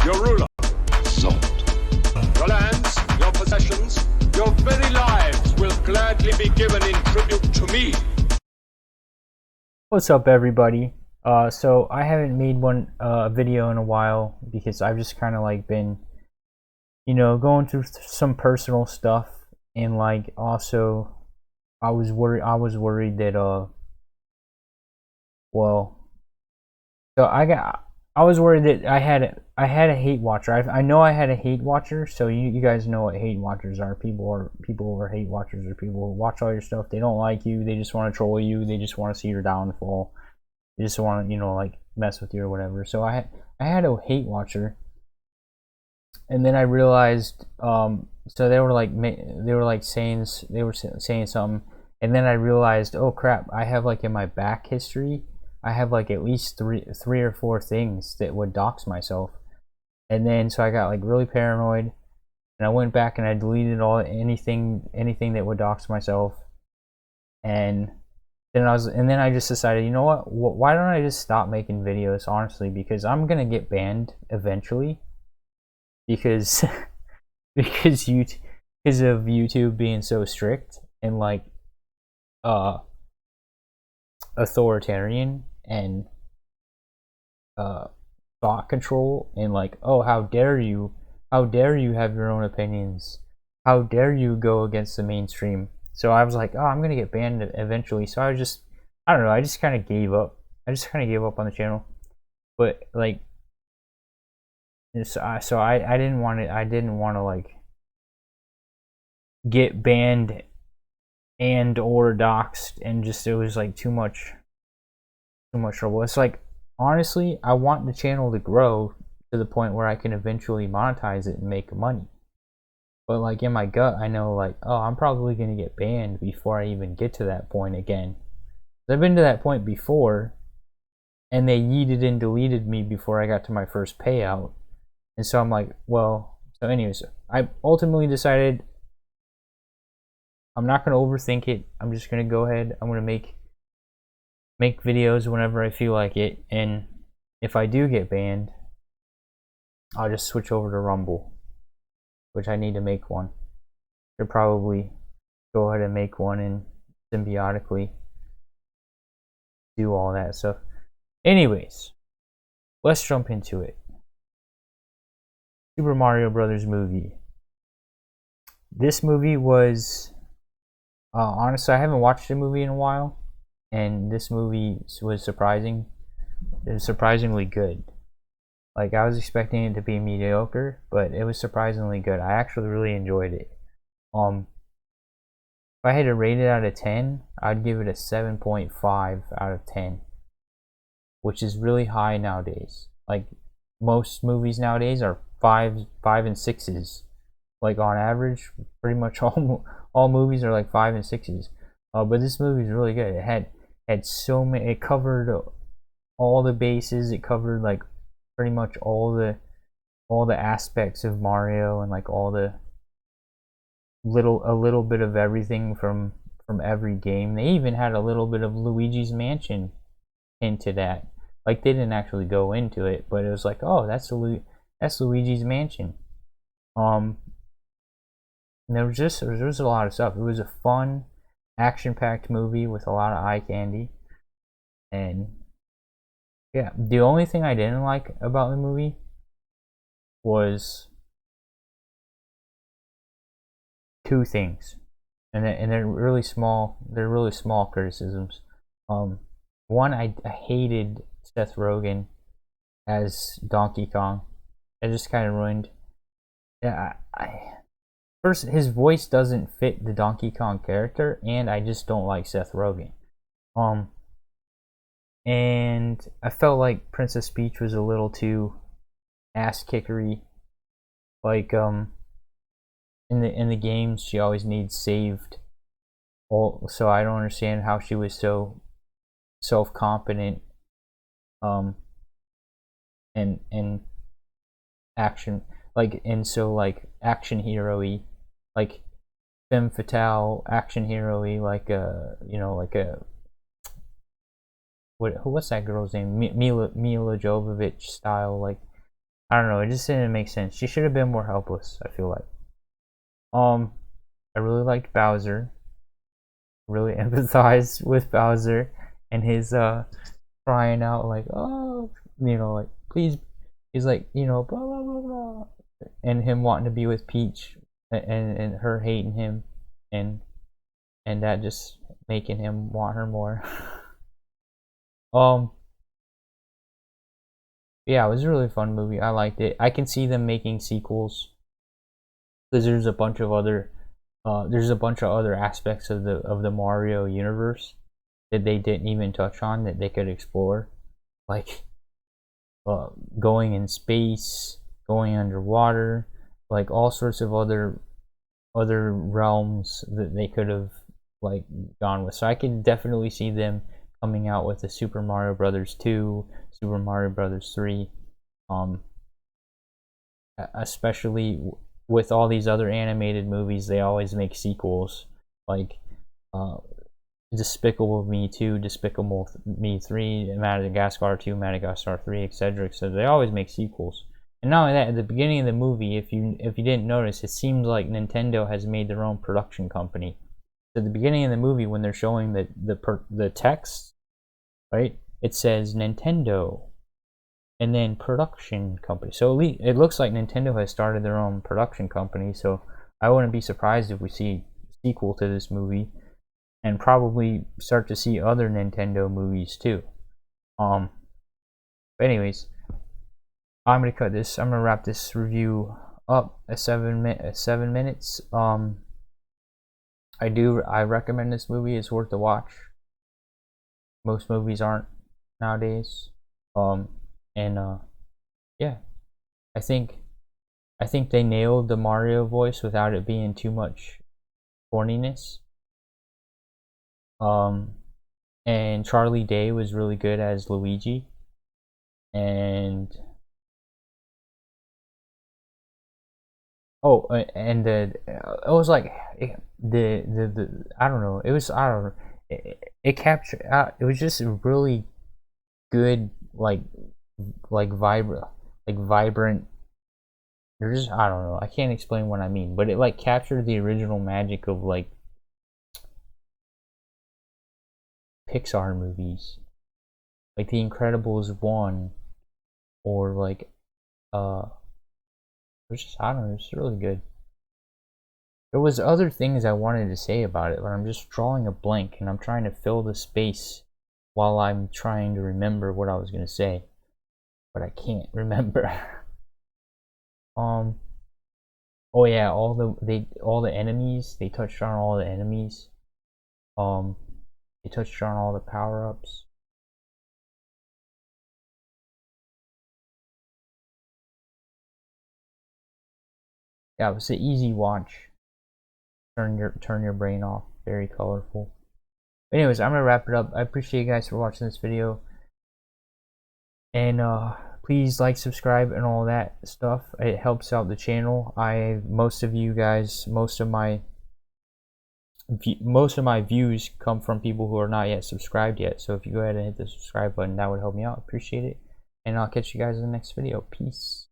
your ruler. Zod. Your lands, your possessions, your very lives will gladly be given in tribute to me. What's up, everybody? So I haven't made one video in a while because I've just kind of like been, going through some personal stuff, and like also I was worried that I was worried that I had a hate watcher. I know I had a hate watcher, so you guys know what hate watchers are. People who are hate watchers are people who watch all your stuff. They don't like you. They just want to troll you. They just want to see your downfall. They just want to, like mess with you or whatever. So I had a hate watcher, and then I realized, so they were saying something, and then I realized, oh crap, I have like in my back history, I have like at least three or four things that would dox myself. And then so I got like really paranoid, and I went back and I deleted anything that would dox myself. And then I just decided, you know what? Why don't I just stop making videos, honestly, because I'm gonna get banned eventually, because because of YouTube being so strict and like authoritarian and thought control, and like, oh, how dare you have your own opinions, how dare you go against the mainstream. So I was like, oh, I'm gonna get banned eventually. So I don't know, I just kind of gave up. I just kind of gave up on the channel. But like, so I didn't want to like get banned and or doxxed, and just it was like too much trouble. It's like, honestly, I want the channel to grow to the point where I can eventually monetize it and make money. But like in my gut, I know like, oh, I'm probably gonna get banned before I even get to that point again. I've been to that point before, and they yeeted and deleted me before I got to my first payout. And so I'm like, well, so anyways, I ultimately decided I'm not gonna overthink it. I'm just gonna go ahead. I'm gonna make videos whenever I feel like it, and if I do get banned, I'll just switch over to Rumble, which I need to make one. Should probably go ahead and make one and symbiotically do all that stuff. Anyways, let's jump into it. Super Mario Brothers movie. This movie was, honestly, I haven't watched a movie in a while, and this movie was surprising. It was surprisingly good. Like, I was expecting it to be mediocre, but it was surprisingly good. I actually really enjoyed it. If I had to rate it out of 10, I'd give it a 7.5 out of 10, which is really high nowadays. Like, most movies nowadays are 5 and 6s. Like, on average, pretty much all movies are like 5 and 6s. But this movie is really good. It had so many. It covered all the bases. It covered like pretty much all the aspects of Mario, and like a little bit of everything from every game. They even had a little bit of Luigi's Mansion into that. Like, they didn't actually go into it, but it was like, oh, that's Luigi's Mansion. And there was a lot of stuff. It was a fun, action-packed movie with a lot of eye candy. And yeah, the only thing I didn't like about the movie was two things, and they're really small. They're really small criticisms. One, I hated Seth Rogen as Donkey Kong. It just kind of ruined. Yeah, first, his voice doesn't fit the Donkey Kong character, and I just don't like Seth Rogen. And I felt like Princess Peach was a little too ass kickery. Like, in the games, she always needs saved. So I don't understand how she was so self-confident, and action, like, and so like action hero-y, like femme fatale action hero-y, like like a what's that girl's name? Mila Jovovich style, like I don't know, it just didn't make sense. She should have been more helpless, I feel like. I really liked Bowser. Really empathized with Bowser and his crying out like, oh, like, please. He's like, blah blah blah blah, and him wanting to be with Peach, and her hating him, and that just making him want her more. Yeah, it was a really fun movie. I liked it. I can see them making sequels because there's a bunch of other aspects of the Mario universe that they didn't even touch on that they could explore, like going in space, going underwater, like all sorts of other realms that they could have like gone with. So I can definitely see them coming out with a Super Mario Brothers 2, Super Mario Brothers 3, especially with all these other animated movies. They always make sequels, like Despicable Me 2, Despicable Me 3, Madagascar 2, Madagascar 3, etc., etc. They always make sequels. And not only that, at the beginning of the movie, if you didn't notice, it seems like Nintendo has made their own production company. So at the beginning of the movie, when they're showing the text, right, it says Nintendo, and then production company. So it looks like Nintendo has started their own production company. So I wouldn't be surprised if we see a sequel to this movie, and probably start to see other Nintendo movies too. But anyways, I'm gonna cut this. I'm gonna wrap this review up at 7 minutes. I recommend this movie. It's worth the watch. Most movies aren't nowadays. Yeah, I think they nailed the Mario voice without it being too much corniness. And Charlie Day was really good as Luigi, and it was like the I don't know, it was, I don't know, it captured, it was just really good, like vibrant. There's just, I don't know, I can't explain what I mean, but it like captured the original magic of like Pixar movies, like The Incredibles 1, or like it was just, I don't know, it's really good. There was other things I wanted to say about it, but I'm just drawing a blank, and I'm trying to fill the space while I'm trying to remember what I was gonna say, but I can't remember. Oh yeah, all the enemies, they touched on all the enemies. They touched on all the power-ups. Yeah, it was an easy watch. Turn your brain off. Very colorful. Anyways, I'm gonna wrap it up. I appreciate you guys for watching this video, and please like, subscribe, and all that stuff. It helps out the channel. Most of my views come from people who are not yet subscribed yet. So if you go ahead and hit the subscribe button, that would help me out. Appreciate it, and I'll catch you guys in the next video. Peace.